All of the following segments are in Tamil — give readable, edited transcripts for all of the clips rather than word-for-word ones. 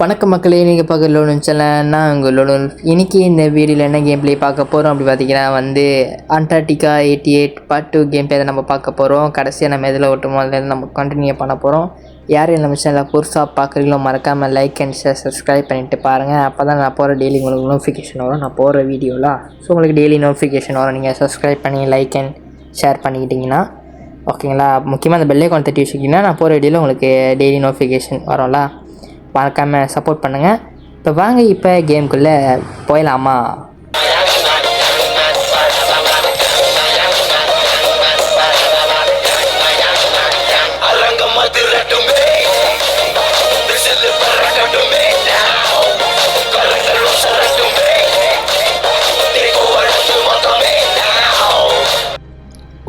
வணக்கம் மக்களே, நீங்கள் பார்க்க லோன் சேனல். நான் உங்களோட இன்றைக்கி இந்த வீடியோவில் என்ன கேம் பிளே பார்க்க போகிறோம் அப்படி பார்த்தீங்கன்னா அண்டார்டிகா 88 பார்ட் 2 கேம் பிளே தான் நம்ம பார்க்க போகிறோம். கடைசியாக நம்ம எதில் ஓட்டுமோ அதில் நம்ம கண்டினியூ பண்ண போகிறோம். யார் நம்ம சேனலில் புதுசாக பார்க்குறீங்களோ மறக்காமல் லைக் அண்ட் ஷேர் சப்ஸ்கிரைப் பண்ணிவிட்டு பாருங்கள். அப்போ தான் நான் போகிற டெய்லி உங்களுக்கு நோட்டிஃபிகேஷன் வரும். நான் போகிற வீடியோவில் ஸோ உங்களுக்கு டெய்லி நோட்டிஃபிகேஷன் வரும். நீங்கள் சப்ஸ்கிரைப் பண்ணி லைக் அண்ட் ஷேர் பண்ணிக்கிட்டிங்கன்னா ஓகேங்களா. முக்கியமாக அந்த பெல் ஐகான் தட்டி வச்சுக்கிட்டிங்கன்னா நான் போகிற வீடியோவில் உங்களுக்கு டெய்லி நோட்டிஃபிகேஷன் வரும்ல. மறக்காமல் சப்போர்ட் பண்ணுங்கள். இப்போ வாங்க இப்போ கேமுக்குள்ளே போயிடலாமா.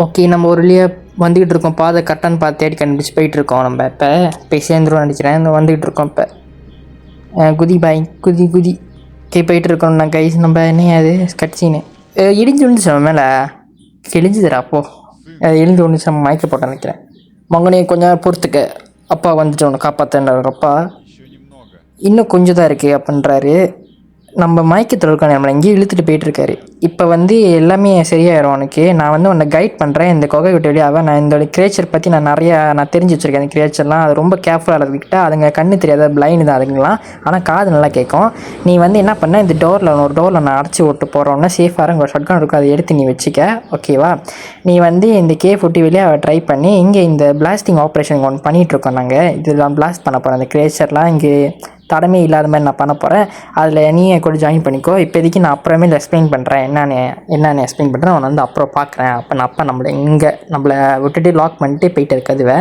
ஓகே, நம்ம ஒரு வழியாக வந்துக்கிட்டு இருக்கோம். பாதை கரெக்டானு பார்த்து தேடி கண்டுபிடிச்சி போயிட்டுருக்கோம். நம்ம இப்போ போய் சேர்ந்துருவோம் நினச்சிக்கிறேன். இந்த வந்துக்கிட்டு இருக்கோம். இப்போ குதி பாய் குதி போயிட்டுருக்கோம். நான் கைஸ் நம்ம என்ன அது கட்சின்னு இடிஞ்சு விழுந்துச்சு நம்ம மேலே கிழிஞ்சுதுரா. அப்போது இழிஞ்சு விழுந்துச்சு. நம்ம மயக்க போட்டேன் நினைக்கிறேன். மங்கனையை கொஞ்சம் பொறுத்துக்க, அப்பா வந்துட்டு உன்னை காப்பாற்றுறாரு. அப்பா இன்னும் கொஞ்சம் தான் இருக்குது அப்படின்றாரு. நம்ம மயக்கத்தில் இருக்கோம். நம்மளை எங்கேயும் இழுத்துட்டு போயிட்டுருக்காரு. இப்போ எல்லாமே சரியாயிடும் உனக்கு. நான் உன்னை கைட் பண்ணுறேன். இந்த கொகை விட்டு வெளியாக நான் இந்த கிரேச்சர் பற்றி நான் தெரிஞ்சு வச்சுருக்கேன். அந்த கிரேச்சர்லாம் அது ரொம்ப கேர்ஃபுல்லாக இருக்கிட்ட. அதுங்க கண்ணு தெரியாத பிளைண்டு தான் அதுங்களாம். ஆனால் காது நல்லா கேட்கும். நீ என்ன பண்ண, இந்த ஒரு டோரில் நான் அடைச்சி விட்டு போகிறோன்னா சேஃபாக ஒரு ஷாட்கன் இருக்கும். அதை எடுத்து நீ வச்சுக்க. ஓகேவா. நீ இந்த கேஃப் விட்டு வெளியாக ட்ரை பண்ணி இங்கே இந்த பிளாஸ்டிங் ஆப்ரேஷன் ஒன்று பண்ணிகிட்ருக்கோம். நாங்கள் இதெல்லாம் பிளாஸ்ட் பண்ண போகிறோம். அந்த கிரேச்சர்லாம் இங்கே தடமே இல்லாத மாதிரி நான் பண்ண போகிறேன். அதில் நீயே கூட ஜாயின் பண்ணிக்கோ. இப்போதைக்கு நான் அப்புறமே எக்ஸ்பிளைன் பண்ணுறேன். என்னென்னு எக்ஸ்பிளைன் பண்ணுறேன். அவனை அப்புறம் பார்க்குறேன். அப்போ நம்மளை விட்டுட்டு லாக் பண்ணிட்டு போயிட்டு இருக்கதுவே.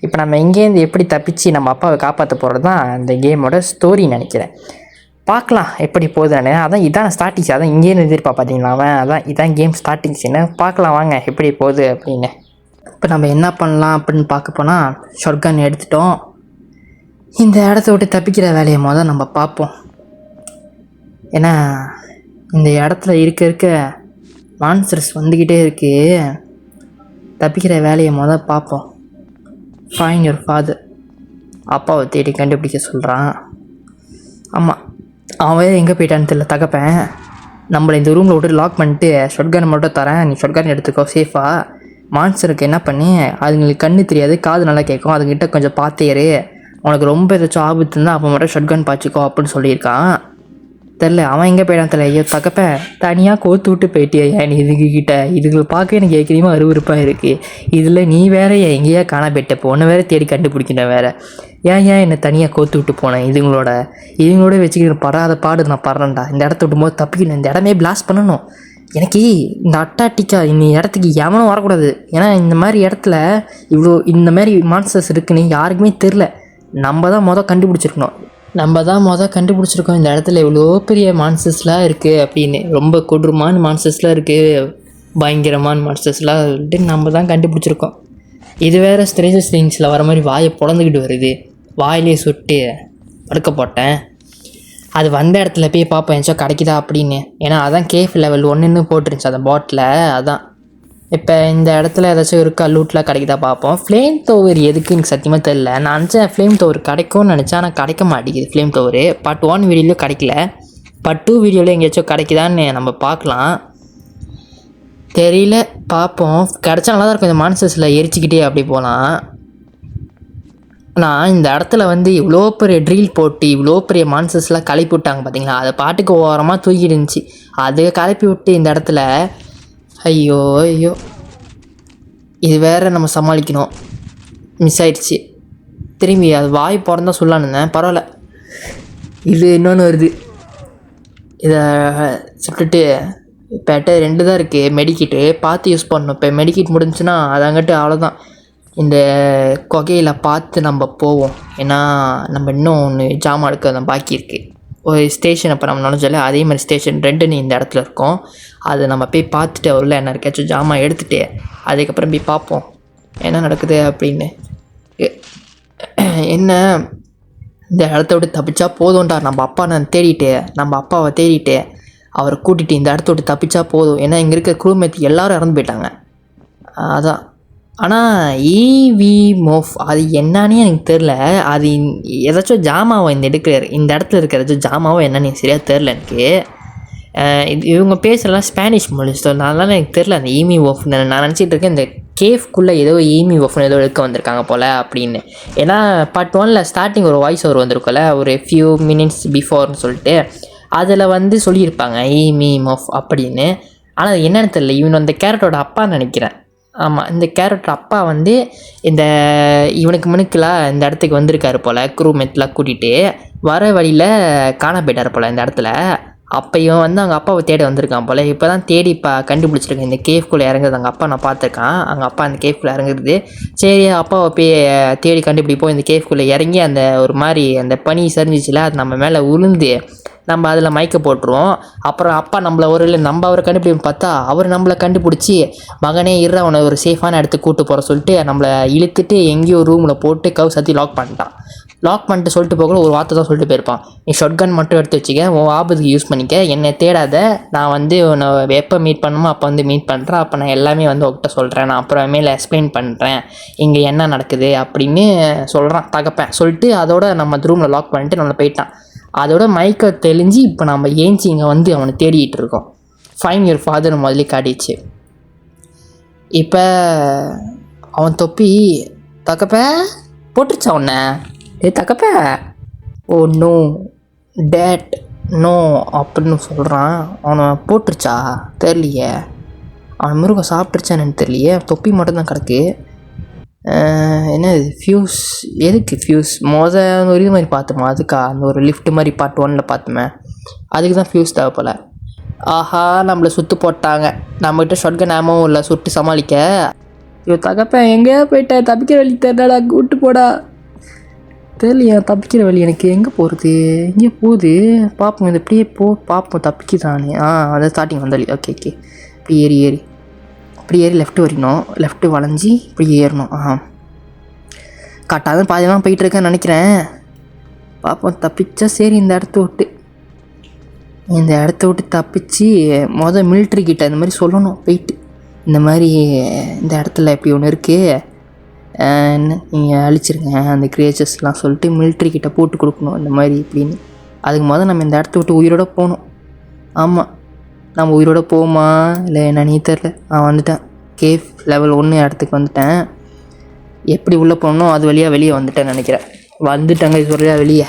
இப்போ நம்ம இங்கேருந்து எப்படி தப்பிச்சு நம்ம அப்பாவை காப்பாற்ற போகிறது தான் இந்த கேமோட ஸ்டோரி நினைக்கிறேன். பார்க்கலாம் எப்படி போகுதுன்னு. இதான் ஸ்டார்டிங்ஸ். இங்கேருந்து எதிர்ப்பா பார்த்தீங்களா அவன். இதான் கேம் ஸ்டார்டிங்ஸ்ன்னு. பார்க்கலாம் வாங்க எப்படி போகுது அப்படின்னு. இப்போ நம்ம என்ன பண்ணலாம் அப்படின்னு பார்க்க போனால் ஷாட்கன் எடுத்துட்டோம். இந்த இடத்த விட்டு தப்பிக்கிற வேலையை நம்ம பார்ப்போம். ஏன்னா இந்த இடத்துல இருக்க மான்ஸ்டர்ஸ் வந்துக்கிட்டே இருக்குது. தப்பிக்கிற வேலையை பார்ப்போம். Find your father. அப்பாவை தேடி கண்டுபிடிக்க சொல்கிறான். ஆமாம், அவன் எங்கே போயிட்டான்னு தெரியல. தகப்பேன் நம்மளை இந்த ரூமில் விட்டு லாக் பண்ணிட்டு ஷாட்கன் மட்டும் தரேன், நீ ஷாட்கன் எடுத்துக்கோ சேஃபாக. மான்ஸ்டருக்கு என்ன பண்ணி அதுங்களுக்கு கண்ணு தெரியாது, காது நல்லா கேட்கும். அதுக்கிட்ட கொஞ்சம் பார்த்தேரு. உனக்கு ரொம்ப ஏதாச்சும் ஆபத்து இருந்தால் அப்போ மட்டும் ஷாட்கன் பாய்ச்சிக்கோ அப்படின்னு சொல்லியிருக்கான். தெரில அவன் எங்கே போயிடான் தெரியல. ஐயோ தகப்ப தனியாக கோத்து விட்டு போயிட்டியா நீ இதுகளை பார்க்க எனக்கு ஏற்கனவே அருவருப்பாக இருக்குது. இதில் நீ வேற எங்கேயா காண போயிட்ட போன வேறு தேடி கண்டுபிடிக்கிற வேறு. ஏன் என்னை தனியாக கோத்து விட்டு போனேன். இதுங்களோட வச்சுக்கிற படாத பாடு நான் படுறேன்டா. இந்த இடத்த விட்டு போது தப்பிக்கணும். இந்த இடமே பிளாஸ்ட் பண்ணணும். எனக்கு இந்த அண்டார்டிகா இந்த இடத்துக்கு எவனும் வரக்கூடாது. ஏன்னா இந்த மாதிரி இடத்துல இந்த மாதிரி மான்ஸ்டர்ஸ் இருக்குன்னு யாருக்குமே தெரில. நம்ம தான் கண்டுபிடிச்சிருக்கணும். இந்த இடத்துல எவ்வளோ பெரிய மான்ஸ்டர்ஸ்லாம் இருக்குது அப்படின்னு. ரொம்ப கொடூரமான மான்ஸ்டர்ஸ்லாம் இருக்குது, பயங்கரமான மான்ஸ்டர்ஸ்லாம் நம்ம தான் கண்டுபிடிச்சிருக்கோம். இது வேறு ஸ்ட்ரேஞ்சர் திங்ஸில் வர மாதிரி வாயை பொழந்துக்கிட்டு வருது. வாயிலே சுட்டு படுக்க போட்டேன். அது வந்த இடத்துல போய் பார்ப்போம் ஏதாச்சும் கிடைக்குதா அப்படின்னு. ஏன்னா அதான் கேஃப் லெவல் 1ன்னு போட்டுருந்துச்சு அந்த பாட்டில். அதான் இப்போ இந்த இடத்துல ஏதாச்சும் இருக்கா லூட்லாம் கிடைக்குதா பார்ப்போம். ஃப்ளேம் தோவர் எதுக்கு எனக்கு சத்தியமாக தெரியல. நான் நினச்சேன் ஃப்ளேம் தோவர் கிடைக்கும்னு நினச்சேன். ஆனால் கிடைக்க மாட்டேங்குது ஃப்ளேம் தோவர். பார்ட் 1 வீடியோலையும் கிடைக்கல. பார்ட் 2 வீடியோவில் எங்கேயாச்சும் கிடைக்குதான்னு நம்ம பார்க்கலாம். தெரியல, பார்ப்போம். கிடைச்சா நல்லா தான் இருக்கும். இந்த மான்ஸ்டர்ஸில் எரிச்சிக்கிட்டே அப்படி போகலாம். ஆனால் இந்த இடத்துல இவ்வளோ பெரிய ட்ரில் போட்டு இவ்வளோ பெரிய மான்ஸ்டர்ஸ்லாம் கிளப்பி விட்டாங்க பார்த்தீங்களா. அதை பாட்டுக்கு ஓரமாக தூக்கிட்டு இருந்துச்சு. அதை கிளப்பி விட்டு இந்த இடத்துல ஐயோ இது வேறு நம்ம சமாளிக்கணும். மிஸ் ஆயிடுச்சு. திரும்பி அது வாய் பிறந்தா சொல்லானுந்தேன். பரவாயில்ல, இது இன்னொன்று வருது. இதை சுட்டுட்டு இப்போ 2 தான் இருக்குது. மெடிக்கிட்டு பார்த்து யூஸ் பண்ணணும். இப்போ மெடிக்கிட் முடிஞ்சுன்னா அதங்கிட்டு அவ்வளோதான். இந்த கொகையில் பார்த்து நம்ம போவோம். ஏன்னா நம்ம இன்னும் ஒன்று ஜாமான் எடுக்க பாக்கி இருக்குது. ஒரு ஸ்டேஷன் அப்போ நம்ம நுழைஞ்சாலே அதே மாதிரி ஸ்டேஷன் 2 இந்த இடத்துல இருக்கும். அதை நம்ம போய் பார்த்துட்டு அவரில் என்ன இருக்காச்சும் ஜாமான் எடுத்துகிட்டு அதுக்கப்புறம் போய் பார்ப்போம் என்ன நடக்குது அப்படின்னு. என்ன இந்த இடத்த விட்டு தப்பிச்சா போதும்டா. நம்ம அப்பாவை தேடிட்டு அவரை கூட்டிகிட்டு இந்த இடத்த விட்டு தப்பிச்சா போதும். ஏன்னா இங்கே இருக்க க்ரூமேட் எல்லோரும் இறந்து போயிட்டாங்க. அதான் ஆனால் ஈவி மோஃப் அது என்னன்னே எனக்கு தெரில. அது ஏதாச்சும் ஜாமாவை இந்த இடத்துல இருக்கிற ஏதாச்சும் ஜாமாவோ என்னன்னு சரியாக தெரில எனக்கு. இவங்க பேசுகிறலாம் ஸ்பானிஷ் மொழி, ஸோ அதனால எனக்கு தெரில அந்த ஈமி ஓஃப். நான் நினச்சிட்டு இருக்கேன் இந்த கேஃப்குள்ளே ஏதோ ஈமி ஓஃப்னு ஏதோ எடுக்க வந்திருக்காங்க போல் அப்படின்னு. ஏன்னா பார்ட் 1ல் ஸ்டார்டிங் ஒரு வாய்ஸ் ஓவர் வந்திருக்கும்ல, ஒரு ஃபியூ மினிட்ஸ் பிஃபோர்னு சொல்லிட்டு, அதில் வந்து சொல்லியிருப்பாங்க ஈமி மோஃப் அப்படின்னு. ஆனால் அது என்னென்னு தெரில. இவன் அந்த கேரட்டோட அப்பான்னு நினைக்கிறேன். ஆமாம், இந்த கேரக்டர் அப்பா வந்து இந்த இவனுக்கு முன்னுக்கெலாம் இந்த இடத்துக்கு வந்திருக்காரு போல், க்ரூமெட்லாம் கூட்டிகிட்டு வர வழியில் காண போயிட்டார் போல் இந்த இடத்துல. அப்போ இவன் வந்து அவங்க அப்பாவை தேடி வந்திருக்கான் போல். இப்போ தான் தேடி கண்டுபிடிச்சிருக்கேன் இந்த கேஃப்குள்ளே இறங்குறது. அவங்க அப்பா நான் பார்த்துருக்கான், அவங்க அப்பா அந்த கேஃப்குள்ளே இறங்குறது. சரி, அப்பாவை போய் தேடி கண்டுபிடிப்போம். இந்த கேஃப்குள்ளே இறங்கி அந்த ஒரு மாதிரி அந்த பனி சரிஞ்சிச்சில, அது நம்ம மேலே உளுந்து நம்ம அதில் மயக்க போட்டுருவோம். அப்புறம் அப்பா நம்மளை நம்ம அவரை கண்டுபிடிப்போம் பார்த்தா அவர் நம்மளை கண்டுபிடிச்சி, மகனே இரு அவனை ஒரு சேஃபான இடத்துக்கு கூப்பிட்டு போகிற சொல்லிட்டு நம்மளை இழுத்துட்டு எங்கேயோ ரூமில் போட்டு கவு சத்தி லாக் பண்ணிட்டு சொல்லிட்டு போகல ஒரு வார்த்தை தான் சொல்லிட்டு போயிருப்பான். நீ ஷாட்கன் மட்டும் எடுத்து வச்சுக்க, உன் ஆபத்துக்கு யூஸ் பண்ணிக்க, என்னை தேடாத, நான் வந்து உன்னை எப்போ மீட் பண்ணணுமோ அப்போ வந்து மீட் பண்ணுறேன், அப்போ நான் எல்லாமே வந்து உங்கள்கிட்ட சொல்கிறேன், நான் அப்புறமேல எக்ஸ்பிளைன் பண்ணுறேன் இங்கே என்ன நடக்குது அப்படின்னு சொல்கிறான் தகப்பேன். சொல்லிட்டு அதோட நம்ம ரூமில் லாக் பண்ணிட்டு நம்மளை போயிட்டான். அதோட மைக்கை தெளிஞ்சு இப்போ நம்ம ஏஞ்சி இங்கே வந்து அவனை தேடிகிட்டு இருக்கோம். ஃபைன் யுவர் ஃபாதர் முதலே காட்டிடுச்சு. இப்போ அவன் தொப்பி தக்கப்ப போட்டுருச்சா உன்னை? தக்கப்ப ஓ நோ டேட் நோ அப்படின்னு சொல்கிறான். அவனை போட்டுருச்சா தெரியலையே, அவன் மிருகம் சாப்பிட்டுருச்சான்னு தெரியலையே, தொப்பி மட்டும்தான் கிடக்கு. என்ன ஃப்யூஸ்? எதுக்கு ஃப்யூஸ்? ஒரு இது மாதிரி பார்த்தோமா, அதுக்கா அந்த ஒரு லிஃப்ட் மாதிரி பார்ட் 1ல் பார்த்தோமே, அதுக்கு தான் ஃப்யூஸ் தேவைப்போல. ஆஹா, நம்மளை சுற்று போட்டாங்க. நம்மகிட்ட ஷாட்கன் ஆமாவும் இல்லை சுட்டு சமாளிக்க. ஐயோ தகப்பேன், எங்கேயா போயிட்டேன், தப்பிக்கிற வழி தெரியலடா, கூட்டு போடா. தெரியலையா தப்பிக்கிற வழி எனக்கு, எங்கே போகிறது, எங்கே போகுது பார்ப்போம். இது இப்படியே பார்ப்போம் தப்பிக்குதானே. அதான் ஸ்டார்டிங் வந்தாலி. ஓகே இப்படி இப்படி ஏறி லெஃப்ட்டு வரைக்கணும், லெஃப்ட்டு வளைஞ்சி இப்படி ஏறணும். கரெக்டாக தான் பாதியெல்லாம் போயிட்டுருக்கேன்னு நினைக்கிறேன். பார்ப்போம் தப்பிச்சா சரி. இந்த இடத்த விட்டு தப்பிச்சு மிலிட்ரி கிட்ட இந்த மாதிரி சொல்லணும் போயிட்டு, இந்த மாதிரி இந்த இடத்துல இப்படி ஒன்று இருக்குது, நீங்கள் அழிச்சிருங்க அந்த கிரியேச்சர்ஸ்லாம் சொல்லிட்டு மிலிட்ரி கிட்ட போட்டு கொடுக்கணும் இந்த மாதிரி இப்படின்னு. அதுக்கு நம்ம இந்த இடத்த விட்டு உயிரோட போகணும். ஆமாம், நம்ம உயிரோட போவோமா இல்லை என்னன்னே தெரில. வந்துட்டேன் கேஃப் லெவல் 1 இடத்துக்கு வந்துட்டேன். எப்படி உள்ளே போகணும் அது வழியாக வெளியே வந்துட்டேன்னு நினைக்கிறேன். வந்துட்டாங்க இது வழியாக வெளியே.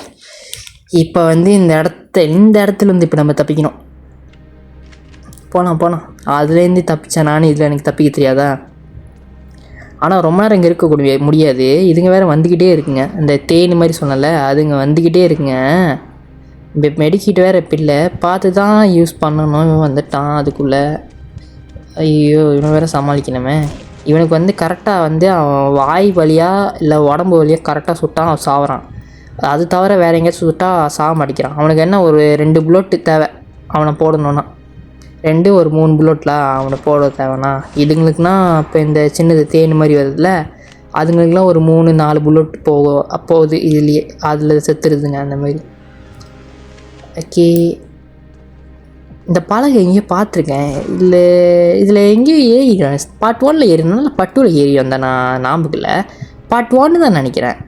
இப்போ வந்து இந்த இடத்துலேருந்து இப்போ நம்ம தப்பிக்கணும். போகலாம் அதுலேருந்து தப்பிச்சேன் நான். இதில் எனக்கு தப்பிக்க தெரியாதா? ஆனால் ரொம்ப நேரம் இங்கே இருக்கக்கூடிய முடியாது. இதுங்க வேறு வந்துக்கிட்டே இருக்குங்க. இந்த தேனி மாதிரி சொன்னல, அதுங்க வந்துக்கிட்டே இருக்குங்க. இப்போ மெடிக்கிட் வேறு இப்போ இல்லை, பார்த்து தான் யூஸ் பண்ணணும். இவன் வந்துட்டான் அதுக்குள்ளே. ஐயோ, இவனை வேறு சமாளிக்கணுமே. இவனுக்கு வந்து கரெக்டாக வந்து அவன் வாய் வழியாக இல்லை உடம்பு வழியாக கரெக்டாக சுட்டான், அவன் சாவறான். அது தவிர வேறு எங்கேயாச்சும் சுட்டால் சாக மாட்டேங்கிறான். அவனுக்கு என்ன ஒரு 2 புல்லட்டு தேவை அவனை போடணுன்னா, 2 ஒரு 3 புல்லட்லாம் அவனை போட தேவைண்ணா. இதுங்களுக்குனா இப்போ இந்த சின்னது தேன் மாதிரி வருதுல்ல, அதுங்களுக்குலாம் ஒரு 3-4 புல்லட் போகுது இதுலேயே. அதில் செத்துருதுங்க அந்த மாதிரி. ஓகே, இந்த பலகை எங்கேயோ பார்த்துருக்கேன். இதில் எங்கேயோ ஏறிடுவேன். பார்ட் 1ல் ஏறினாலும் இல்லை பார்ட் 2ல் ஏறி வந்தேன் நான், ஞாபகம் இல்லை. பார்ட் 1 தான் நினைக்கிறேன்.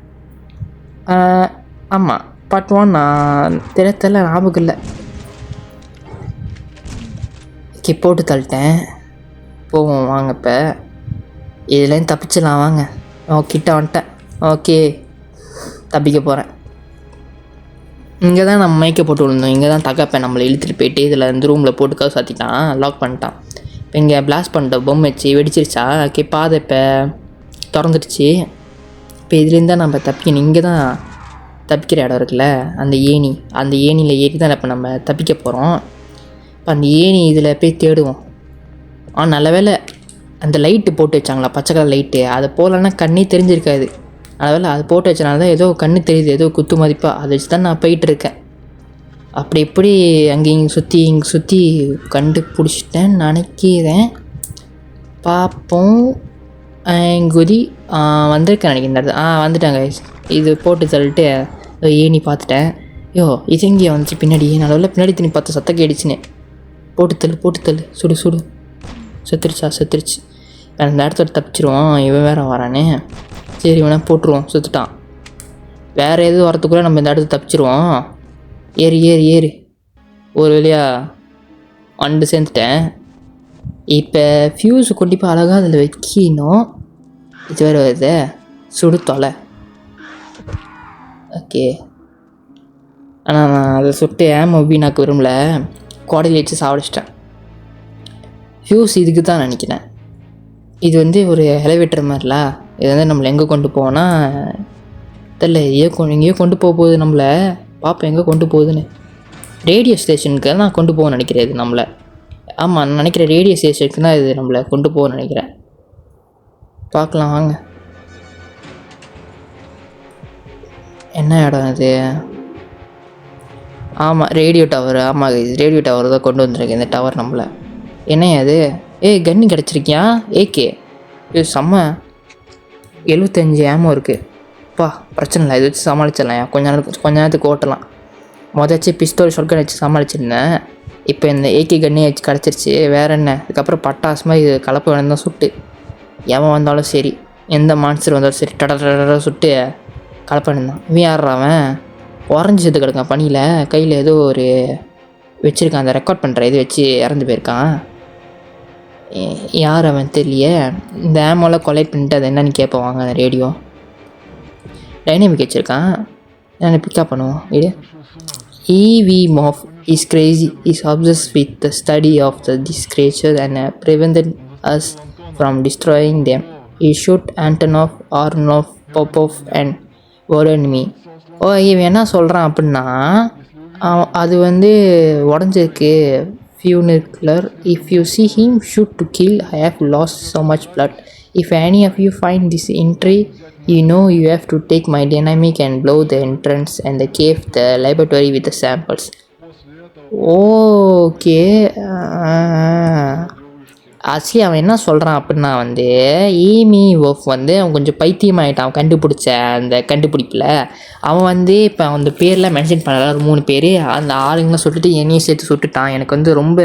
ஆமாம் பார்ட் 1 நான் தெரியல, ஞாபகம் இல்லை. ஓகே, போட்டு தள்ளிட்டேன். போவோம் வாங்க. இப்போ இதுலேருந்து தப்பிச்சிடலாம் வாங்க. கிட்ட வந்துட்டேன். ஓகே, தப்பிக்க போகிறேன். இங்கே தான் நம்ம மைக்கை போட்டு விழுந்தோம். இங்கே தான் தகப்பேன் நம்மளை இழுத்துட்டு போயிட்டு இதில் இந்த ரூமில் போட்டுக்காக சாத்திட்டான், லாக் பண்ணிட்டான். இப்போ இங்கே பிளாஸ்ட் பண்ணிட்டோம், பொம்மை வச்சு வெடிச்சிருச்சா. ஓகே, பாதை இப்போ திறந்துடுச்சு. இப்போ இதுலேருந்து தான் நம்ம தப்பிக்கணும். இங்கே தான் தப்பிக்கிற இடம் இருக்குல்ல, அந்த ஏணியில் ஏறி தான் இப்போ நம்ம தப்பிக்க போகிறோம். இப்போ அந்த ஏணி இதில் போய் தேடுவோம். நல்ல வேலை அந்த லைட்டு போட்டு வச்சாங்களா, பச்சை கலர் லைட்டு, அதை போகலன்னா கண்ணே தெரிஞ்சிருக்காது. அதனால் அது போட்டு வச்சனால தான் ஏதோ கண்ணு தெரியுது, ஏதோ குத்து மதிப்பாக. அதை வச்சு தான் நான் போயிட்டுருக்கேன். அப்படி எப்படி அங்கே இங்கே சுற்றி கண்டுபிடிச்சிட்டேன்னு நினைக்கிறேன். பார்ப்போம். குதி வந்திருக்கேன் நினைக்கிறேன். வந்துட்டாங்க. இது போட்டு தள்ளிட்டு ஏணி பார்த்துட்டேன். இது எங்கேயே வந்துச்சு பின்னாடி. நல்ல பின்னாடி திணி பார்த்து சத்தம் கேடுச்சுன்னு. போட்டு தள்ளு சுடு செத்துருச்சு. அந்த இடத்துல தப்பிச்சிருவான். இவன் வேறு வரானே. சரி இவனை போட்டுருவோம். சுற்றுட்டான். வேறு எதுவும் வரத்துக்குள்ளே நம்ம இந்த இடத்துல தப்பிச்சிருவோம். ஏறி ஏறி ஏறி ஒரு வழியாக வந்து சேர்ந்துட்டேன். இப்போ ஃப்யூஸு கொண்டு போய் அழகாக அதில் வைக்கணும். இது வேறு வருது. சுடு தொலை. ஓகே. ஆனால் நான் அதை சுட்டு வீணாக்க விரும்பல. கோடையில் வச்சு சாப்பிடிச்சிட்டேன். ஃப்யூஸ் இதுக்கு தான் நினைக்கிறேன். இது வந்து ஒரு எலிவேட்டர் மாதிரில. இது வந்து நம்மளை எங்கே கொண்டு போனால் தெரில. எங்கேயோ கொண்டு போக போகுது நம்மளை. பார்ப்போம் எங்கே கொண்டு போகுதுன்னு. ரேடியோ ஸ்டேஷனுக்கு தான் கொண்டு போகணும்னு நினைக்கிறேன் இது நம்மளை. ஆமாம் நான் நினைக்கிறேன் ரேடியோ ஸ்டேஷனுக்கு தான் இது நம்மளை கொண்டு போகணும்னு நினைக்கிறேன். பார்க்கலாம் வாங்க. என்ன இடம் இது? ஆமாம் ரேடியோ டவர். ஆமாம் இது ரேடியோ டவர் தான் கொண்டு வந்துருக்கு இந்த டவர் நம்மளை. என்ன அது? கன்று கிடச்சிருக்கியா? ஏகே இது செம்ம. 75 ஏமோ இருக்குது. அப்பா பிரச்சனை இல்லை. இது வச்சு சமாளிச்சிடலாம். கொஞ்ச நேரத்துக்கு ஓட்டலாம். முதச்சு பிஸ்தோல் ஷாட்கன் வச்சு சமாளிச்சிருந்தேன். இப்போ இந்த ஏகே கன்னே வச்சு கிடச்சிருச்சு. வேறு என்ன? இதுக்கப்புறம் பட்டாசு மாதிரி இது கலப்பு வேணும் தான் சுட்டு எவன் வந்தாலும் சரி, எந்த மான்ஸ்டர் வந்தாலும் சரி டட சுட்டு கலப்பு வேணும் தான். இவன் யாடுறாவன் உறைஞ்சி செத்து கிடக்கான் பனியில். கையில் ஏதோ ஒரு வச்சுருக்கான். அந்த ரெக்கார்ட் பண்ணுற இது வச்சு இறந்து போயிருக்கான். யார் அவன் தெரியலையே. இந்த ஆமோலாம் கொலைட் பண்ணிட்டு அது என்னன்னு கேட்போம் வாங்க. அந்த ரேடியோ டைனமிக் வச்சுருக்கான். நான் பிக்கப் பண்ணுவோம். இது EV Moff is crazy. Is obsessed with the study of these creatures and prevented us from destroying them. He shoot Antonov, Orlov, Popov and warned me. இவன் என்ன சொல்கிறான் அப்படின்னா அது வந்து உடஞ்சிருக்கு funicular. If you see him shoot to kill, I have lost so much blood. If any of you find this entry, you know you have to take my dynamic and blow the entrance and the cave, the laboratory with the samples. Okay. Actually அவன் என்ன சொல்கிறான் அப்படின்னா வந்து ஈமி ஓஃப் வந்து அவன் கொஞ்சம் பைத்தியமாகிட்டான். அவன் கண்டுபிடிச்ச அந்த கண்டுபிடிப்பில் அவன் வந்து இப்போ அந்த பேரில் மென்ஷன் பண்ணல. ஒரு 3 பேர் அந்த ஆளுங்களாம் சுட்டுட்டு என்னையும் சேர்த்து சுட்டுட்டான். எனக்கு வந்து ரொம்ப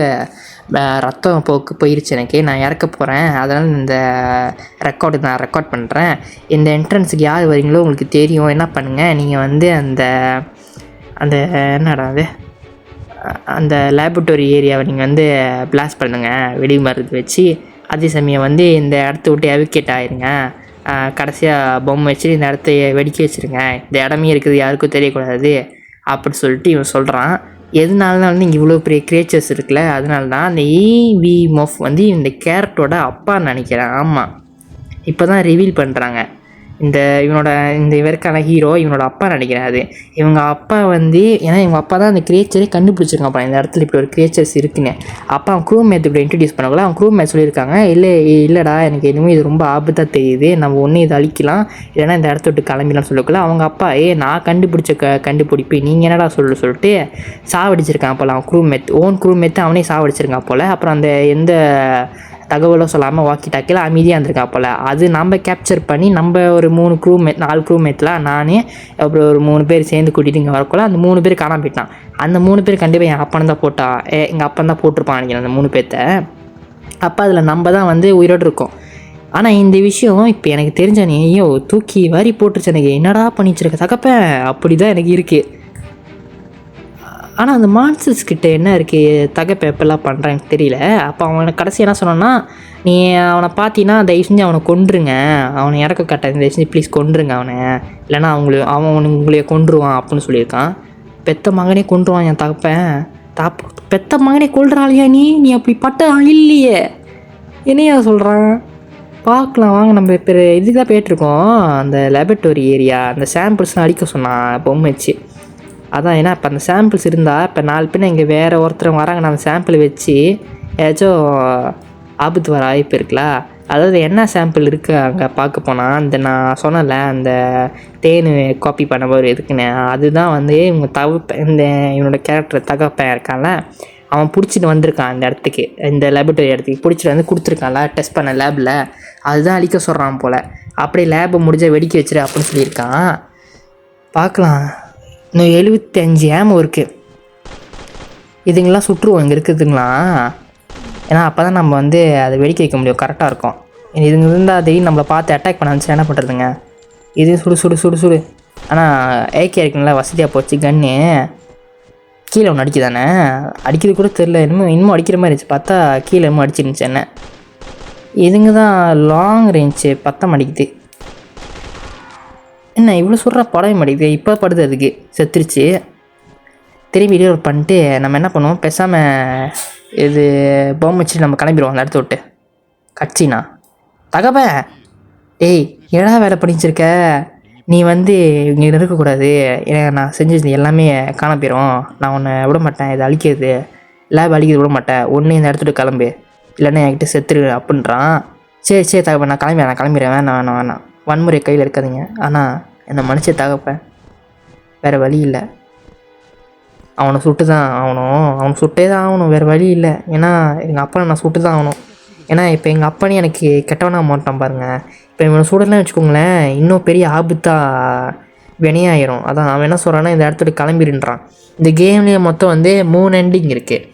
ரத்தம் போக்கு போயிடுச்சு. எனக்கு நான் இறக்க போகிறேன். அதனால் இந்த நான் ரெக்கார்ட் பண்ணுறேன். இந்த என்ட்ரன்ஸுக்கு யார் வரீங்களோ உங்களுக்கு தெரியும். என்ன பண்ணுங்கள் நீங்கள் வந்து அந்த என்னடா அது அந்த லேபரட்டரி ஏரியாவை நீங்கள் வந்து பிளாஸ்ட் பண்ணுங்கள் வெடி மருந்து வச்சு. அதே சமயம் வந்து இந்த இடத்த விட்டு எவிகேட் ஆகிருங்க. கடைசியாக பொம்மை வச்சு இந்த இடத்த வெடிக்க வச்சுருங்க. இந்த இடமே இருக்குது யாருக்கும் தெரியக்கூடாது அப்படி சொல்லிட்டு இவன் சொல்கிறான். எதனால வந்து இங்கே இவ்வளோ பெரிய கிரியேச்சர்ஸ் இருக்குல்ல, அதனால தான் அந்த EV Moff வந்து இந்த கேரக்டரோட அப்பான்னு நினைக்கிறேன். ஆமாம் இப்போ தான் ரிவீல் பண்ணுறாங்க. இவருக்கான ஹீரோ இவனோட அப்பா நினைக்கிறேன். அது இவங்க அப்பா வந்து ஏன்னா இவங்க அப்பா தான் அந்த கிரியேச்சரே கண்டுபிடிச்சிருக்கான். இந்த இடத்துல இப்படி ஒரு கிரியேச்சர்ஸ் இருக்குன்னு அப்போ அவன் க்ரூ மேட் இப்படி இன்ட்ரடியூஸ் பண்ணக்குள்ள அவன் க்ரூ மேட் சொல்லியிருக்காங்க. இல்லைடா எனக்கு எதுவுமே இது ரொம்ப ஆபத்தாக தெரியுது. நம்ம ஒன்று இதை அழிக்கலாம் இல்லைன்னா இந்த இடத்த விட்டு கிளம்பிடலாம் சொல்லக்குள்ள அவங்க அப்பா நான் கண்டுபிடிச்ச கண்டுபிடிப்பு நீங்கள் என்னடா சொல்லிட்டு சாவடிச்சிருக்கான் போல். அவன் க்ரூ மேட் அவனே சாவடிச்சிருக்கான் போல். அப்புறம் அந்த எந்த தகவலும் சொல்லாமல் வாக்கி டாக்கில் அமைதியாக இருந்திருக்கா போல். அது நம்ம கேப்சர் பண்ணி நம்ம ஒரு 4 க்ரூமேட்டில் நானே அப்புறம் ஒரு 3 பேர் சேர்ந்து கூட்டிகிட்டு இங்கே வரக்குள்ள அந்த 3 பேர் காணாமல் போயிட்டான். அந்த 3 பேர் கண்டிப்பாக என் அப்பன் தான் எங்கள் அப்பன் தான் போட்டிருப்பான் நினைக்கிறேன் அந்த 3 பேர்த்த. அப்போ அதில் நம்ம தான் வந்து உயிரோடு இருக்கோம். ஆனால் இந்த விஷயம் இப்போ எனக்கு தெரிஞ்சானே தூக்கி வாரி போட்டுருச்சு. எனக்கு என்னடா பண்ணிச்சிருக்க தகப்பேன் அப்படி தான் எனக்கு இருக்குது. ஆனால் அந்த மான்ஸ்டர்ஸ் கிட்ட என்ன இருக்குது தகப்ப எப்பெல்லாம் பண்ணுறான்னு தெரியல. அப்போ அவனை கடைசி என்ன சொன்னான்னா நீ அவனை பார்த்தீங்கன்னா தயவு செஞ்சு அவனை கொன்றுங்க. அவனை இறக்க கட்டாது தயவு செஞ்சு ப்ளீஸ் கொன்றுங்க அவனை. இல்லைனா அவன் உங்களைய கொன்றுவான் அப்படின்னு சொல்லியிருக்கான். பெத்த மகனே கொன்றுவான் என் தகப்பேன். பெத்த மகனே கொல்றாளியா நீ அப்படி பட்ட இல்லையே என்னையா சொல்கிறான். பார்க்கலாம் வாங்க. நம்ம இப்போ இதுக்கு தான் போயிட்டுருக்கோம். அந்த லேபரட்டரி ஏரியா அந்த சாம்பிள்ஸ்லாம் அடிக்க சொன்னான் பொம்மை வச்சு. அதான் ஏன்னா இப்போ அந்த சாம்பிள்ஸ் இருந்தால் இப்போ 4 பேர் இங்கே வேறு ஒருத்தர் வராங்க. நான் அந்த சாம்பிளை வச்சு ஏதாச்சும் ஆபத்து வர வாய்ப்பு இருக்குல்ல. அதாவது என்ன சாம்பிள் இருக்குது அங்கே பார்க்க போனால் அந்த நான் சொன்னல அந்த தேன் காப்பி பண்ண போகிற எதுக்குன்னு அதுதான் வந்து இவனோட கேரக்டர் தகப்பன் இருக்கான்ல அவன் பிடிச்சிட்டு வந்திருக்கான் அந்த இடத்துக்கு. இந்த லேபரட்டரி இடத்துக்கு பிடிச்சிட்டு வந்து கொடுத்துருக்கான்ல டெஸ்ட் பண்ண லேபில். அதுதான் அழிக்க சொல்கிறான் போல். அப்படியே லேபை முடிஞ்சால் வெடிக்க வச்சிரு அப்படின்னு சொல்லியிருக்கான். பார்க்கலாம். இன்னும் 75 ஏமோ இருக்குது. இதுங்களாம் சுற்றுவோம் இங்கே இருக்குதுங்களா. ஏன்னா அப்போ தான் நம்ம வந்து அதை வெடிக்க வைக்க முடியும். கரெக்டாக இருக்கும். இதுங்க இருந்தால் திடீர்னு நம்மளை பார்த்து அட்டாக் பண்ண வந்துச்சு என்ன பண்ணுறதுங்க. இது சுடு சுடு சுடு சுடு. ஆனால் ஏகே இருக்குங்களா வசதியாக போச்சு கன்று. கீழே ஒன்று அடிக்குதானே, அடிக்கிறது கூட தெரில, இன்னும் அடிக்கிற மாதிரி இருந்துச்சு. பார்த்தா கீழே இன்னும் அடிச்சிருந்துச்சு என்ன. இதுங்க தான் லாங் ரேஞ்சு பத்தம் அடிக்குது. என்ன இவ்வளோ சொல்கிற படம் அடிக்குது. இப்போ படுது அதுக்கு செத்துருச்சு. திரும்பி ரீலோட் பண்ணிட்டு நம்ம என்ன பண்ணுவோம், பேசாமல் இது பொம்மை வச்சுட்டு நம்ம கிளம்பிடுவோம் அந்த இடத்த விட்டு. கட்சினா தகப்ப ஏய் என்னடா வேலை பண்ணிச்சிருக்க நீ, இங்கே இருக்கக்கூடாது. ஏன்னா நான் செஞ்சது எல்லாமே காண போயிடும். நான் உன்னை விட மாட்டேன், இதை அழிக்கிறது லேப் அழிக்கிறது விட மாட்டேன். ஒன்று இந்த இடத்துட்டு கிளம்பு, இல்லைன்னா என்கிட்ட செத்துரு அப்படின்றான். சரி சரி தகப்ப நான் கிளம்பிடுறேன். வேணாம் வன்முறை கையில் இருக்காதீங்க. ஆனால் என்னை மன்னிச்ச தகப்பேன், வேறு வழி இல்லை. அவனை சுட்டு தான் ஆகணும், அவனை சுட்டே தான் ஆகணும், வேறு வழி இல்லை. ஏன்னா எங்கள் அப்பனை நான் சுட்டு தான் ஆகணும். ஏன்னா இப்போ எங்கள் அப்பனே எனக்கு கெட்டவனாக மாட்டான் பாருங்கள். இப்போ இவனை சுடலாம் வச்சுக்கோங்களேன், இன்னும் பெரிய ஆபத்தாக வினையாயிரும். அதான் அவன் என்ன சொல்கிறான்னா இந்த இடத்துல கிளம்பிடுன்றான். இந்த கேம்லேயே மொத்தம் 3 எண்டிங் இருக்குது.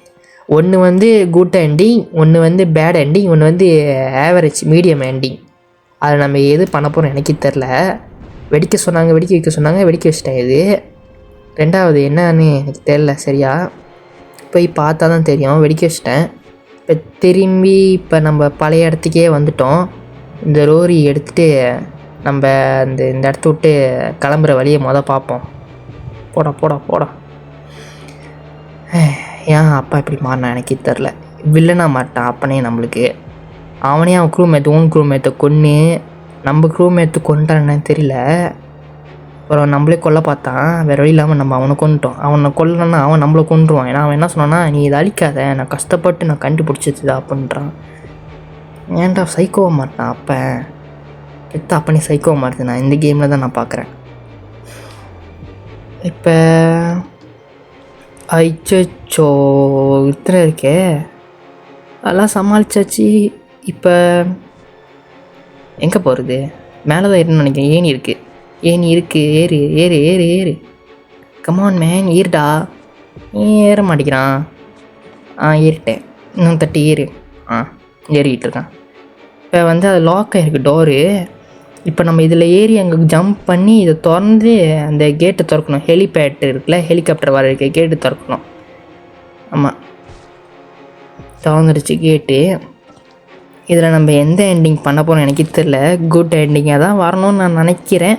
ஒன்று குட் எண்டிங், ஒன்று பேட் எண்டிங், ஒன்று ஆவரேஜ் மீடியம் எண்டிங். அதை நம்ம எது பண்ண போகிறோம் எனக்கு தெரில. வெடிக்க வைக்க சொன்னாங்க, வெடிக்க வச்சிட்டேன். இது ரெண்டாவது என்னன்னு எனக்கு தெரில சரியா, போய் பார்த்தா தான் தெரியும். வெடிக்க வச்சிட்டேன். இப்போ திரும்பி நம்ம பழைய இடத்துக்கே வந்துட்டோம். இந்த ரோரி எடுத்துகிட்டு நம்ம இந்த இடத்த விட்டு கிளம்புற வழியை பார்ப்போம். போடா ஏன் அப்பா இப்படி மாறினா எனக்கே தெரில. வில்லனாக மாட்டான் அப்பனே நம்மளுக்கு. அவனே அவன் க்ரூமேத்து ஓன் க்ரூமேத்தை கொன்று நம்ம க்ரூமேத்து கொண்டான்னு தெரியல. அப்புறம் நம்மளே கொல்ல பார்த்தான், வேறு வழி இல்லாமல் நம்ம அவனை கொண்டுட்டோம். அவனை கொல்லணுன்னா அவன் நம்மளை கொண்டுருவான். ஏன்னா அவன் என்ன சொன்னான்னா, நீ இதை அழிக்காத, நான் கஷ்டப்பட்டு நான் கண்டுபிடிச்சது அப்படின்றான். ஏன்டா சைக்கோவாக மாட்டான் அப்போ, பெத்த அப்பனே சைக்கோவாக மாட்டுது. நான் இந்த கேமில் தான் நான் பார்க்குறேன். இப்போ ஐச்சோ இத்தனை இருக்கே, அதெல்லாம் சமாளிச்சாச்சு. இப்போ எங்கே போகிறது, மேலே தான் இருக்குன்னு நினைக்கிறேன். ஏணி இருக்குது ஏறு ஏறு ஏறு ஏறு. கமான் மேன் ஏறுடா. ஏற மாட்டேங்கிறான். ஏறிட்டேன், இன்னும் தட்டி ஏறு. ஏறிக்கிட்டு இருக்கான். இப்போ அது லாக் ஆகிருக்கு டோரு. இப்போ நம்ம இதில் ஏறி அங்கே ஜம்ப் பண்ணி இதை திறந்து அந்த கேட்டை திறக்கணும். ஹெலிபேட் இருக்குல்ல, ஹெலிகாப்டர் வர இருக்க கேட்டு திறக்கணும். ஆமாம் திறந்துடுச்சு கேட்டு. இதில் நம்ம எந்த எண்டிங் பண்ண போகிறோம் எனக்கு தெரில. குட் எண்டிங்காக தான் வரணும்னு நான் நினைக்கிறேன்.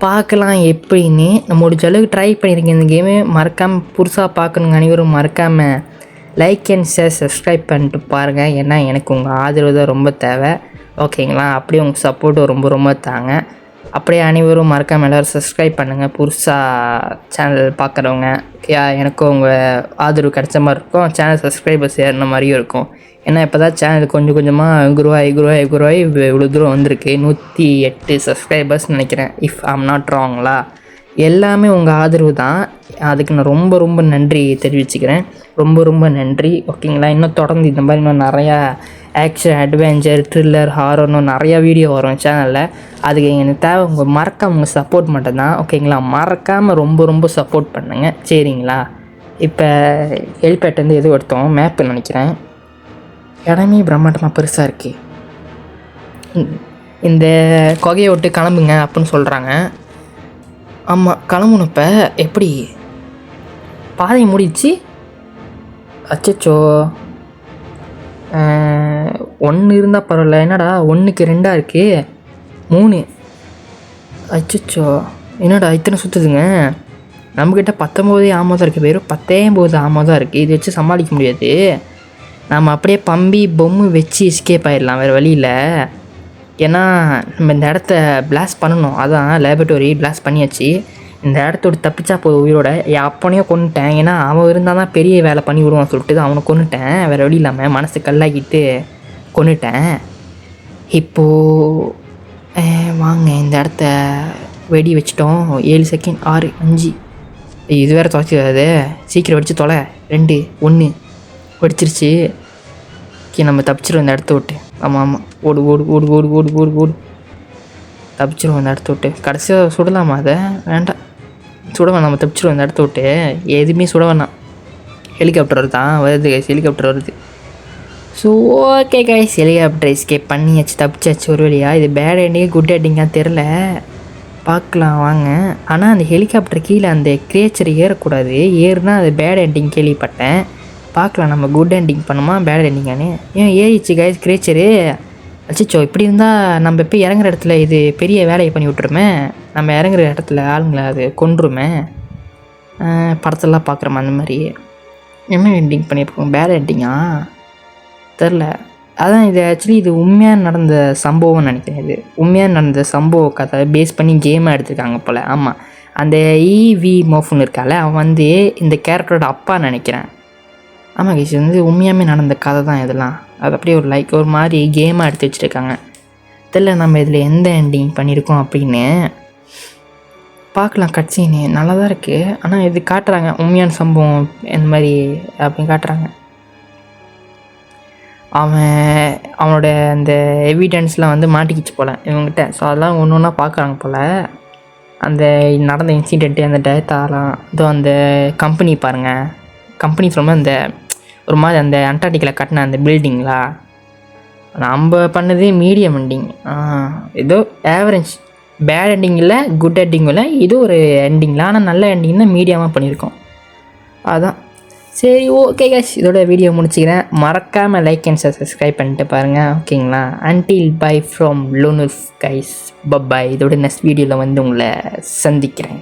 பார்க்கலாம் எப்படின்னு. நம்ம முடிஞ்ச அளவுக்கு ட்ரை பண்ணியிருக்கேன் இந்த கேமு. மறக்காமல் புதுசாக பார்க்கணுங்க அனைவரும் மறக்காமல் லைக் அண்ட் ஷேர் சப்ஸ்கிரைப் பண்ணிட்டு பாருங்கள். ஏன்னா எனக்கு உங்கள் ஆதரவு தான் ரொம்ப தேவை. ஓகேங்களா, அப்படியே உங்கள் சப்போர்ட்டும் ரொம்ப ரொம்ப தாங்க. அப்படியே அனைவரும் மறக்காமல் எல்லோரும் சப்ஸ்கிரைப் பண்ணுங்கள் புதுசாக சேனல் பார்க்குறவங்க. ஓகே, எனக்கும் உங்கள் ஆதரவு கிடைச்ச மாதிரி இருக்கும், சேனல் சப்ஸ்கிரைபர்ஸ் ஏறின மாதிரியும் இருக்கும். ஏன்னா இப்போ தான் சேனல் கொஞ்சம் கொஞ்சமாக குருவாய் இவ்வளோ தூரம் வந்திருக்கு. 108 சப்ஸ்கிரைபர்ஸ் நினைக்கிறேன், இஃப் ஐம் நாட் ராங்களா. எல்லாமே உங்கள் ஆதரவு தான். அதுக்கு நான் ரொம்ப ரொம்ப நன்றி தெரிவிச்சுக்கிறேன். ரொம்ப ரொம்ப நன்றி. ஓகேங்களா, இன்னும் தொடர்ந்து இந்த மாதிரி இன்னும் நிறையா ஆக்ஷன், அட்வென்ச்சர், த்ரில்லர், ஹாரர் இன்னும் நிறையா வீடியோ வரும் சேனலில். அதுக்கு எனக்கு தேவை மறக்காமல் உங்கள் சப்போர்ட் மட்டும்தான். ஓகேங்களா, மறக்காமல் ரொம்ப ரொம்ப சப்போர்ட் பண்ணுங்கள் சரிங்களா. இப்போ ஹெல்பேட் எதுவும் எடுத்தோம் மேப்பு நினைக்கிறேன். இடமே பிரம்மாண்டமாக பெருசாக இருக்குது. இந்த கொகையை விட்டு கிளம்புங்க அப்படின்னு சொல்கிறாங்க. ஆமாம் கிளம்பணும். இப்போ எப்படி பாதை முடிச்சு? அச்சோ 1 இருந்தால் பரவாயில்ல. என்னடா 1க்கு 2 இருக்குது 3. அச்சோ என்னடா இத்தனை சுற்றுதுங்க. நம்மக்கிட்ட 19 ஆமாம் தான் இருக்குது, வெறும் 19 ஆமாம் தான் இருக்குது. இது வச்சு சமாளிக்க முடியாது. நாம் அப்படியே பம்பி பொம்மை வச்சு எஸ்கேப் ஆகிடலாம், வேறு வழியில். ஏன்னா நம்ம இந்த இடத்த பிளாஸ்ட் பண்ணணும். அதான் லேபரட்டரி பிளாஸ்ட் பண்ணியாச்சு. இந்த இடத்தோட தப்பிச்சா போய் உயிரோட. அப்பனையோ கொண்டுட்டேன், ஏன்னா அவன் இருந்தால் தான் பெரிய வேலை பண்ணி விடுவான் சொல்லிட்டு தான் அவனை கொண்டுட்டேன். வேறு வழி இல்லாமல் மனசு கல்லாக்கிட்டு கொண்டுட்டேன். இப்போது வாங்க இந்த இடத்த வெடி வச்சிட்டோம். 7 செகண்ட் 6 5. இது வேறு தொலைச்சிடாது, சீக்கிரம் வெடிச்சு தொலை. 2 1 வெடிச்சிருச்சு. ஓகே நம்ம தப்பிச்சிருவோம் இந்த இடத்த விட்டு. ஆமாம் ஓடு ஓடு ஓடு ஓடு ஓடு ஓடு ஓடு தப்பிச்சிருவோம் இந்த இடத்த விட்டு. கடைசியாக சுடலாமா? அதை வேண்டாம், சுட வேணாம். நம்ம தப்பிச்சிருவோம் இந்த இடத்த விட்டு. எதுவுமே சுட வேணாம். ஹெலிகாப்டர் வருதான் வருது, ஹெலிகாப்டர் வருது. So okay guys, helicopter escape பண்ணியாச்சு, தப்பிச்சாச்சு ஒரு வழியா. இது பேட் எண்டிங்காக குட் எண்டிங்காக தெரில, பார்க்கலாம் வாங்க. ஆனால் அந்த ஹெலிகாப்டர் கீழே அந்த கிரியேச்சர் ஏறக்கூடாது, ஏறுனா அது பேட் எண்டிங் கேள்விப்பட்டேன். பார்க்கலாம் நம்ம குட் எண்டிங் பண்ணுமா பேட் எண்டிங்கானு. ஏன் ஏறிச்சு கைஸ் கிரியேச்சரு. அச்சிச்சோ, இப்படி இருந்தால் நம்ம போய் இறங்குற இடத்துல இது பெரிய வேலையை பண்ணி விட்ருமே. நம்ம இறங்குற இடத்துல ஆளுங்களை அது கொன்றுமே. படத்தெல்லாம் பார்க்குறோமா அந்த மாதிரி. என்ன எண்டிங் பண்ணியிருக்கோம், பேட் எண்டிங்கா தெரில. அதான் இது ஆக்சுவலி இது உண்மையாக நடந்த சம்பவம்னு நினைக்கிறேன். இது உண்மையாக நடந்த சம்பவ கதை பேஸ் பண்ணி கேமாக எடுத்திருக்காங்க போல். ஆமாம், அந்த ஈவி மோஃபுன்னு இருக்கால, அவன் வந்து இந்த கேரக்டரோட அப்பா நினைக்கிறேன். ஆமாம் கேஸ், வந்து உண்மையாகவே நடந்த கதை தான் இதெல்லாம். அது அப்படியே ஒரு மாதிரி கேமாக எடுத்து வச்சுருக்காங்க. தெரில நம்ம இதில் எந்த எண்டிங் பண்ணியிருக்கோம் அப்படின்னு. பார்க்கலாம், கட்சின்னு நல்லா தான் இருக்குது. ஆனால் இது காட்டுறாங்க உண்மையான சம்பவம் இந்த மாதிரி அப்படின்னு காட்டுறாங்க. அவனோட அந்த எவிடன்ஸ்லாம் வந்து மாட்டிக்கிச்சு போல் இவங்ககிட்ட. ஸோ அதெல்லாம் ஒன்று ஒன்றா பார்க்குறாங்க போல். அந்த நடந்த இன்சிடெண்ட்டு, அந்த டேட்டாலாம், இதோ அந்த கம்பெனி பாருங்கள். கம்பெனி சொல்லும்போது அந்த ஒரு மாதிரி அந்த அண்டார்டிக்கில் கட்டின அந்த பில்டிங்களா, நம்ம பண்ணது மீடியம் எண்டிங். ஏதோ ஆவரேஜ், பேட் எண்டிங் இல்லை குட் எண்டிங் இல்லை, இது ஒரு எண்டிங்கில். ஆனால் நல்ல எண்டிங் தான் மீடியமாக பண்ணியிருக்கோம். அதுதான் சரி. ஓகே கைஸ், இதோட வீடியோ முடிச்சுக்கிறேன். மறக்காமல் லைக் அண்ட் சப்ஸ்கிரைப் பண்ணிட்டு பாருங்கள், ஓகேங்களா. அன்டில் பை ஃப்ரம் லோனுல்ஃப் கைஸ், பப்பாய். இதோட நெக்ஸ்ட் வீடியோவில் வந்து உங்களை சந்திக்கிறேன்.